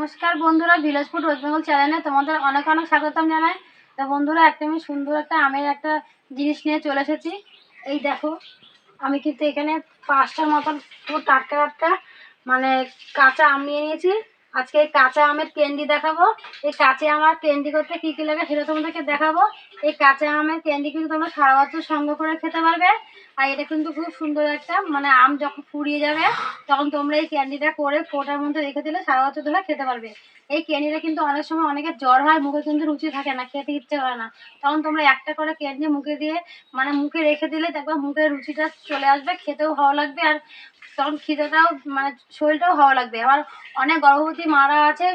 নমস্কার বন্ধুরা, village food waste Bengal চ্যানেলে তোমাদের অনেক অনেক স্বাগতম জানাই। তো বন্ধুরা, আমি সুন্দর একটা আমের একটা জিনিস নিয়ে চলে এসেছি। এই দেখো, আমি কিন্তু এখানে 5টার মতন পুরো টাটকা টাটকা মানে কাঁচা আম নিয়ে নিয়েছি। আজকে এই কাঁচা আমের ক্যান্ডি দেখাবো। এই কাঁচা আমের ক্যান্ডি করতে কী কী লাগে সেটা তোমাদেরকে দেখাবো। এই কাঁচা আমের ক্যান্ডি কিন্তু তোমরা সারা বছর সংগ্রহ করে খেতে পারবে। আর এটা কিন্তু খুব সুন্দর একটা আম যখন ফুরিয়ে যাবে তখন তোমরা এই ক্যান্ডিটা করে কোটার মধ্যে রেখে দিলে সারা বছর ধরে খেতে পারবে। এই ক্যান্ডিটা কিন্তু অনেক সময় অনেকের জ্বর হয়, মুখে কিন্তু রুচি থাকে না, খেতে ইচ্ছে করে না, তখন তোমরা একটা করে ক্যান্ডি মুখে দিয়ে মুখে রেখে দিলে দেখবে মুখের রুচিটা চলে আসবে, খেতেও ভালো লাগবে। আর তখন খিদেটাও শরীরটাও ভালো লাগবে। আবার অনেক গর্ভবতী মারা আছে,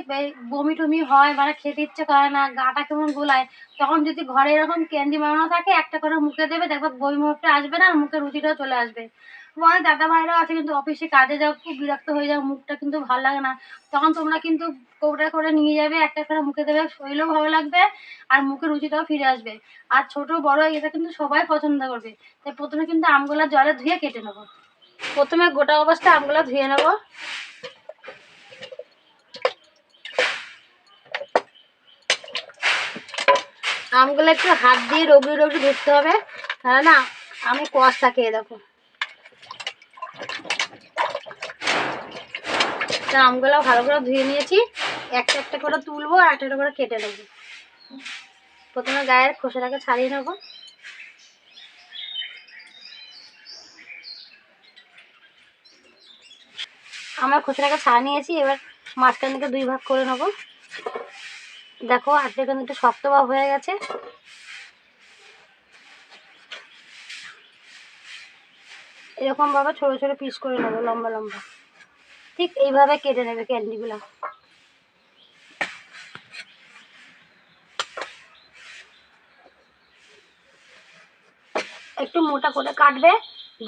বমি টমি হয়, খেতে ইচ্ছে করে না, গাটা কেমন গোলায়, তখন যদি ঘরে এরকম ক্যান্ডি বানানো থাকে একটা করে মুখে দেবে, দেখবে বমি ভাবটা আসবে না আর মুখের রুচিটাও চলে আসবে। অনেক দাদা ভাইরাও আছে কিন্তু অফিসে কাজে যাও, খুব বিরক্ত হয়ে যাও, মুখটা কিন্তু ভালো লাগে না, তখন তোমরা কিন্তু কৌটা করে নিয়ে যাবে, একটা করে মুখে দেবে, শরীরও ভালো লাগবে আর মুখের রুচিটাও ফিরে আসবে। আর ছোট বড় এটা কিন্তু সবাই পছন্দ করবে। তাই প্রথমে কিন্তু আমগুলা জলে ধুয়ে কেটে নেবো। প্রথমে গোটা অবস্থায় আমগুলা ধুয়ে নেব। আমগুলো একটু হাত দিয়ে রগড়ি রগড়ি ধরতে হবে, তাহলে না আমি কষ থাকে। দেখো, আমগুলো ভালো করে ধুয়ে নিয়েছি, একটা একটা করে তুলবো আর একটা একটা করে কেটে নেব। প্রথমে গায়ের খোসাটাকে ছাড়িয়ে নেব। আমার খোসাটাকে ছাড়িয়ে নিয়েছি, এবার মাঝখান থেকে 2 ভাগ করে নেব। দেখো আজকে কিন্তু একটু শক্ত ভাব হয়ে গেছে। এরকম ভাবে ছোট ছোট পিস করে নেবো, লম্বা লম্বা, ঠিক এইভাবে কেটে নেবে ক্যান্ডিগুলো। একটু মোটা করে কাটবে,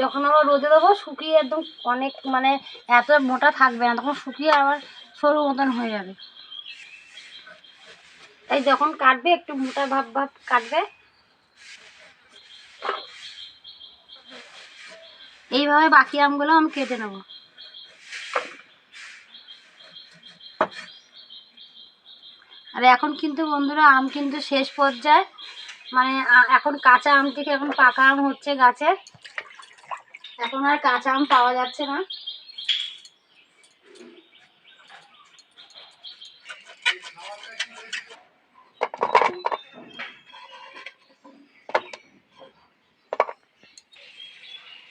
যখন আবার রোদে দেবো শুকিয়ে একদম অনেক এত মোটা থাকবে না, তখন শুকিয়ে আবার সরু মতন হয়ে যাবে। তাই যখন কাটবে একটু মোটা ভাব ভাব কাটবে। এইভাবে বাকি আমগুলো আমি কেটে নেব। আর এখন কিন্তু বন্ধুরা আম কিন্তু শেষ পর্যায়ে, এখন কাঁচা আম থেকে এখন পাকা আম হচ্ছে গাছে, এখন আর কাঁচা আম পাওয়া যাচ্ছে না।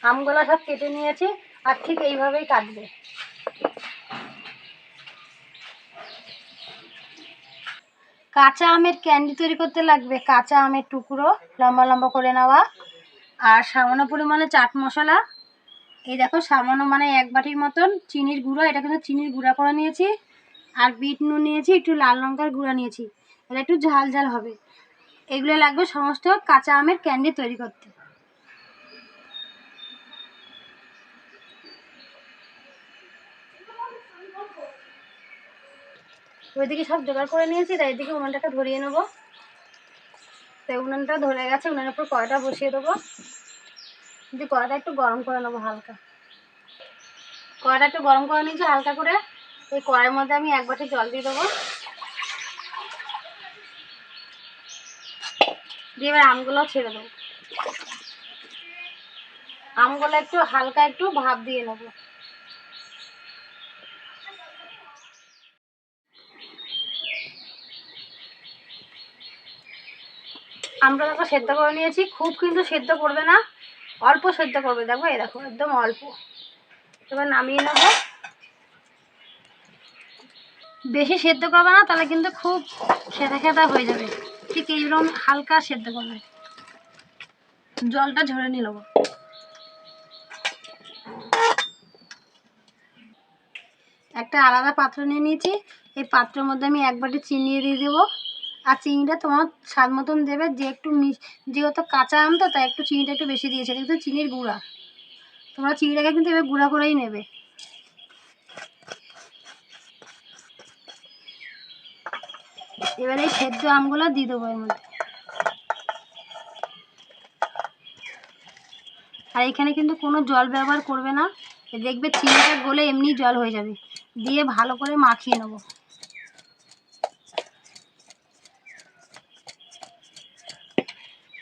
আমগুলো সব কেটে নিয়েছি, আর ঠিক এইভাবেই কাটবে। কাঁচা আমের ক্যান্ডি তৈরি করতে লাগবে কাঁচা আমের টুকরো লম্বা লম্বা করে নেওয়া, আর সামান্য পরিমাণে চাট মশলা। এই দেখো সামান্য 1 বাটির মতন চিনির গুঁড়া, এটা কিন্তু চিনির গুঁড়া করে নিয়েছি। আর বিট নুন নিয়েছি, একটু লাল লঙ্কার গুঁড়া নিয়েছি, এটা একটু ঝাল ঝাল হবে। এগুলো লাগবে সমস্ত কাঁচা আমের ক্যান্ডি তৈরি করতে। ওইদিকে সব জোগাড় করে নিয়েছি, তাই এদিকে উনুনটাকে ধরিয়ে নেবো। তাই উনুনটা ধরে গেছে, উনুনের উপর কড়াইটা বসিয়ে দেবো। কিন্তু কড়াইটা একটু গরম করে নেবো হালকা। কড়াইটা একটু গরম করে নিয়েছি হালকা করে। এই কড়াইয়ের মধ্যে আমি 1 বাটি জল দিয়ে দেবো, দিয়ে এবার আমগুলো ছেড়ে দেবো। আমগুলো একটু হালকা একটু ভাপ দিয়ে নেবো। আমটা দেখো সেদ্ধ করে নিয়েছি, খুব কিন্তু সেদ্ধ করবে না, অল্প সেদ্ধ করবে। দেখো এই দেখো একদম অল্প। এবার নামিয়ে নেব। বেশি সেদ্ধ করবে না, তাহলে কিন্তু খুব খেতা খেতা হয়ে যাবে। ঠিক এইরকম হালকা সেদ্ধ করবে। জলটা ঝরে নিয়ে নেবো। একটা আলাদা পাত্র নিয়ে নিয়েছি, এই পাত্রের মধ্যে আমি 1 বাটি চিনি দিয়ে দেবো। আর চিনিটা তোমার স্বাদ মতন দেবে, যে একটু যেহেতু কাঁচা আম তো তাই একটু চিনিটা একটু বেশি দিয়েছে, কিন্তু চিনির গুঁড়া, তোমরা চিনিটাকে কিন্তু এবার গুঁড়া করেই নেবে। এবার এই সেদ্ধ আমগুলো দিয়ে দেবো এর মধ্যে। আর এখানে কিন্তু কোনো জল ব্যবহার করবে না, দেখবে চিনিটা গলে এমনি জল হয়ে যাবে। দিয়ে ভালো করে মাখিয়ে নেব।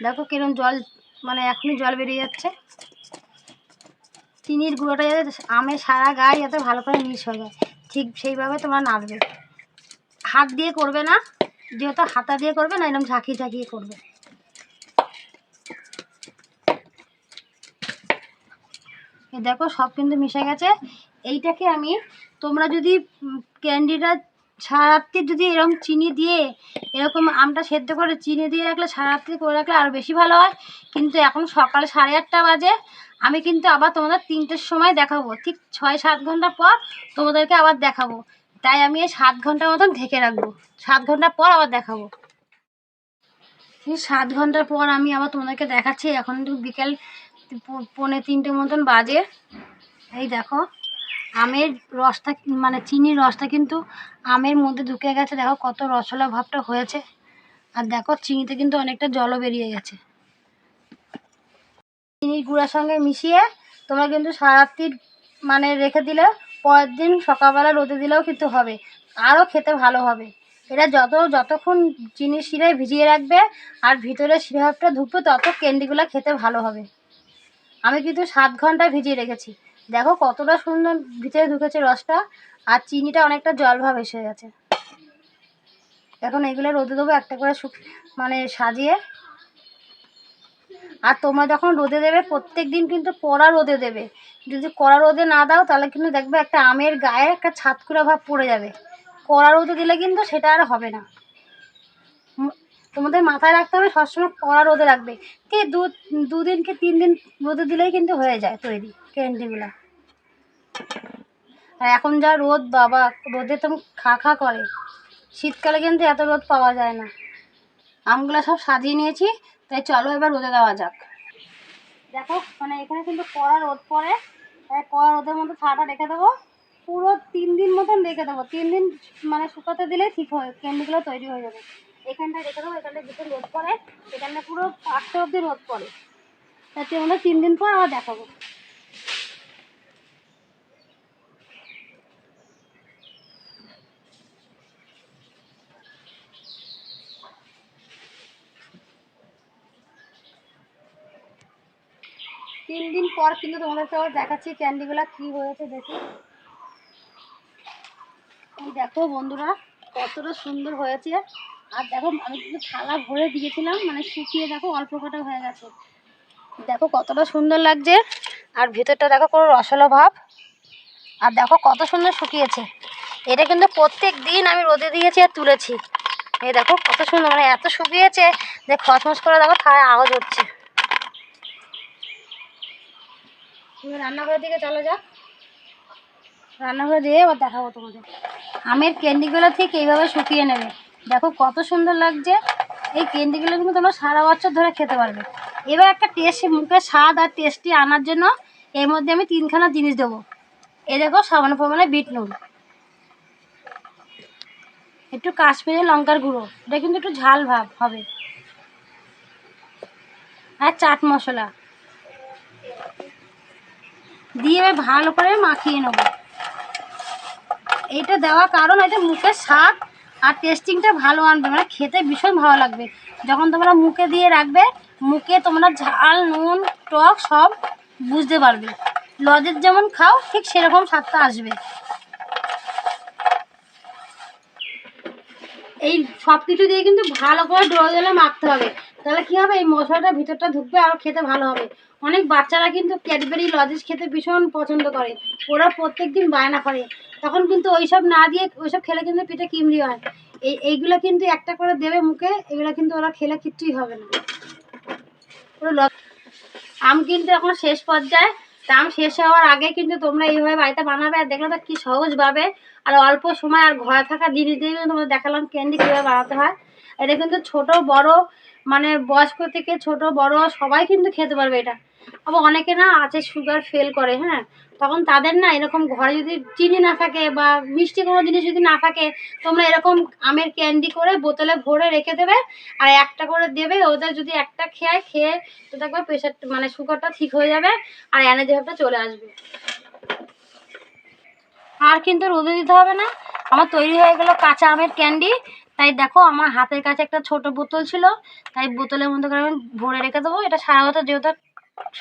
দেখো কিরম জল, মানে এখনই জল বেরিয়ে যাচ্ছে। চিনির গুঁড়োটা যাতে আমের সারা গায়ে যাতে ভালো করে মিক্স হয়ে যায়, ঠিক সেইভাবে তোমরা নাড়বে। হাত দিয়ে করবে না, যেহেতু হাতা দিয়ে করবে না, এরকম ঝাঁকিয়ে ঝাঁকিয়ে করবে। দেখো সব কিন্তু মিশে গেছে। এইটাকে আমি, তোমরা যদি ক্যান্ডিটা সারা রাত্রি যদি এরকম চিনি দিয়ে, এরকম আমটা সেদ্ধ করে চিনি দিয়ে রাখলে, সারা রাত্রি করে রাখলে আরও বেশি ভালো হয়। কিন্তু এখন সকাল 8:30 বাজে, আমি কিন্তু আবার তোমাদের 3টের সময় দেখাবো, ঠিক 6-7 ঘন্টা পর তোমাদেরকে আবার দেখাবো। তাই আমি এই 7 ঘন্টার মতন ঢেকে রাখবো, 7 ঘন্টা পর আবার দেখাবো। 7 ঘন্টার পর আমি আবার তোমাদেরকে দেখাচ্ছি। এখন তো বিকেল 2:45 মতন বাজে। এই দেখো আমের রসটা, মানে চিনির রসটা কিন্তু আমের মধ্যে ঢুকে গেছে। দেখো কত রসলা ভাবটা হয়েছে। আর দেখো চিনিতে কিন্তু অনেকটা জলও বেরিয়ে গেছে। চিনির গুঁড়ার সঙ্গে মিশিয়ে তোমরা কিন্তু সারা রাত্রি মানে রেখে দিলে, পরের দিন সকালবেলা রোদে দিলেও কিন্তু হবে, আরও খেতে ভালো হবে। এটা যতক্ষণ চিনির শিরায় ভিজিয়ে রাখবে আর ভিতরে শিরাটা ঢুকবে, তত ক্যান্ডিগুলো খেতে ভালো হবে। আমি কিন্তু 7 ঘন্টা ভিজিয়ে রেখেছি। দেখো কতটা সুন্দর ভিতরে ঢুকেছে রসটা, আর চিনিটা অনেকটা জলভাব এসে গেছে। এখন এগুলো রোদে দেবো একটা করে মানে সাজিয়ে। আর তোমরা যখন রোদে দেবে, প্রত্যেক দিন কিন্তু কড়া রোদে দেবে। যদি কড়া রোদে না দাও, তাহলে কিন্তু দেখবে একটা আমের গায়ে একটা ছাতকুড়া ভাব পড়ে যাবে। কড়া রোদে দিলে কিন্তু সেটা আর হবে না। তোমাদের মাথায় রাখতে হবে সবসময় কড়া রোদে রাখবে। ঠিক 2 দিন কি 3 দিন রোদে দিলেই কিন্তু হয়ে যায় তৈরি ক্যান্ডিগুলা। আর এখন যা রোদ বাবা, রোদে তো খা খা করে। শীতকালে কিন্তু এত রোদ পাওয়া যায় না। আমগুলো সব সাজিয়ে নিয়েছি, তাই চলো এবার রোদে দেওয়া যাক। দেখো মানে এখানে কিন্তু কড়া রোদ পড়ে, তাই কড়া রোদের মধ্যে ছাটা রেখে দেবো। পুরো 3 দিন মতন রেখে দেবো। 3 দিন মানে শুকাতে দিলেই ঠিক হয়, ক্যান্ডিগুলো তৈরি হয়ে যাবে। এখানটায় রেখে দেবো, এখানটায় ভীষণ রোদ পড়ে, এখানটা পুরো 5টা অবধি রোদ পড়ে। তাতে আমরা 3 দিন পর আবার দেখাবো। তিন দিন পর কিন্তু তোমাদেরকে আবার দেখাচ্ছি ক্যান্ডিগুলো কি হয়েছে দেখি। এই দেখো বন্ধুরা কতটা সুন্দর হয়েছে। আর দেখো আমি কিন্তু থালা ভরে দিয়েছিলাম, মানে শুকিয়ে দেখো অল্প কটা হয়ে গেছে। দেখো কতটা সুন্দর লাগছে। আর ভিতরটা দেখো পুরো রসালো ভাব। আর দেখো কত সুন্দর শুকিয়েছে। এটা কিন্তু প্রত্যেক দিন আমি রোদে দিয়েছি আর তুলেছি। এই দেখো কত সুন্দর, মানে এত শুকিয়েছে যে খসমস করে দেখো থালায় আওয়াজ হচ্ছে। তুমি রান্নাঘরের দিকে চলো যাক, রান্নাঘরে দিয়ে এবার দেখাবো তোমাদের। আমের ক্যান্ডিগুলো ঠিক এইভাবে শুকিয়ে নেবে। দেখো কত সুন্দর লাগছে। এই ক্যান্ডিগুলো কিন্তু তোমরা সারা বছর ধরে খেতে পারবে। এবার একটা টেস্ট, মুখের স্বাদ আর টেস্টি আনার জন্য এর মধ্যে আমি 3খানা জিনিস দেবো। এই দেখো সামান্য পরিমাণে বিট নুন, একটু কাশ্মীরি লঙ্কার গুঁড়ো, এটা কিন্তু একটু ঝাল ভাব হবে, আর চাট মশলা দিয়ে এবার ভালো করে মাখিয়ে নেব। এইটা দেওয়ার কারণ এটা মুখের স্বাদ আর টেস্টিংটা ভালো আনবে, মানে খেতে ভীষণ ভালো লাগবে। যখন তোমরা মুখে দিয়ে রাখবে, মুখে তোমরা ঝাল নুন টক সব বুঝতে পারবে। লজের যেমন খাও ঠিক সেরকম স্বাদটা আসবে। এই সব কিছু দিয়ে কিন্তু ভালো করে ডোলে ডোলে মাখতে হবে, তাহলে কী হবে, এই মশলাটা ভিতরটা ঢুকবে আর খেতে ভালো হবে। অনেক বাচ্চারা কিন্তু ক্যাডবেরি লজেস খেতে ভীষণ পছন্দ করে, ওরা প্রত্যেক দিন বায়না করে। তখন কিন্তু ওইসব না দিয়ে, ওইসব খেলে কিন্তু পেটে কিমড়ি হয়। এইগুলো কিন্তু একটা করে দেবে মুখে, এগুলো কিন্তু ওরা খেলে কিচ্ছুই হবে না। পুরো আম কিন্তু এখন শেষ পর্যায়ে। আম শেষ হওয়ার আগে কিন্তু তোমরা এইভাবে বাড়িতে বানাবে। আর দেখলে তো কি সহজভাবে আর অল্প সময় আর ঘরে থাকা জিনিস দিয়ে কিন্তু তোমাদের দেখালাম ক্যান্ডি কীভাবে বানাতে হয়। এটা কিন্তু ছোট বড়, মানে বয়স্ক থেকে ছোট বড় সবাই কিন্তু খেতে পারবে এটা। আবার অনেকে না আছে সুগার ফেল করে, হ্যাঁ, তখন তাদের না এরকম ঘরে যদি চিনি না থাকে বা মিষ্টি কোনো জিনিস যদি না থাকে, তোমরা এরকম আমের ক্যান্ডি করে বোতলে ভরে রেখে দেবে। আর একটা করে দেবে, ওদের যদি একটা খেয়ে তো দেখবে প্রেশার মানে সুগারটা ঠিক হয়ে যাবে আর এনার্জি ভাবটা চলে আসবে। আর কিন্তু রোদে দিতে হবে না। আমার তৈরি হয়ে গেল কাঁচা আমের ক্যান্ডি। তাই দেখো আমার হাতের কাছে একটা ছোট বোতল ছিল, তাই বোতলের মধ্যে করে আমি ভরে রেখে দেবো। এটা সারা বছর যেহেতু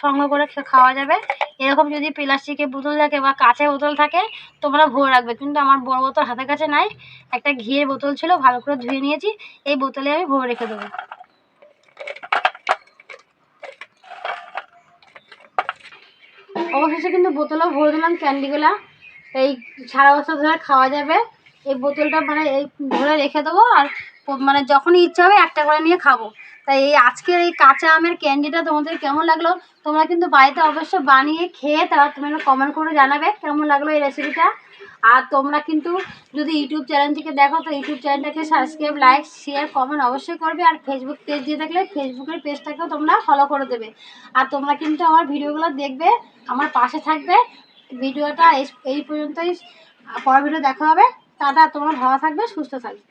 সংগ্রহ করে খাওয়া যাবে। এরকম যদি প্লাস্টিকের বোতল থাকে বা কাঁচের বোতল থাকে তোমরা ভরে রাখবে, কিন্তু আমার বড় বোতল হাতের কাছে নাই, একটা ঘিয়ের বোতল ছিল, ভালো করে ধুয়ে নিয়েছি, এই বোতলে আমি ভরে রেখে দেবো। অবশেষে কিন্তু বোতলও ভরে দিলাম ক্যান্ডিগুলা, এই সারা বছর ধরে খাওয়া যাবে। এই বোতলটা মানে এই ভরে রেখে দেবো, আর মানে যখনই ইচ্ছা হবে একটা করে নিয়ে খাবো। তাই এই আজকের এই কাঁচা আমের ক্যান্ডিটা তোমাদের কেমন লাগলো তোমরা কিন্তু বাড়িতে অবশ্যই বানিয়ে খেয়ে তারা তোমরা কমেন্ট করে জানাবে কেমন লাগলো এই রেসিপিটা। আর তোমরা কিন্তু যদি ইউটিউব চ্যানেল থেকে দেখো তো ইউটিউব চ্যানেলটাকে সাবস্ক্রাইব, লাইক, শেয়ার, কমেন্ট অবশ্যই করবে। আর ফেসবুক পেজ দিয়ে থাকলে ফেসবুকের পেজটাকেও তোমরা ফলো করে দেবে। আর তোমরা কিন্তু আমার ভিডিওগুলো দেখবে, আমার পাশে থাকবে। ভিডিওটা এই পর্যন্তই, পরের ভিডিও দেখা হবে। টাটা, তোমরা ভালো থাকবে, সুস্থ থাকবে।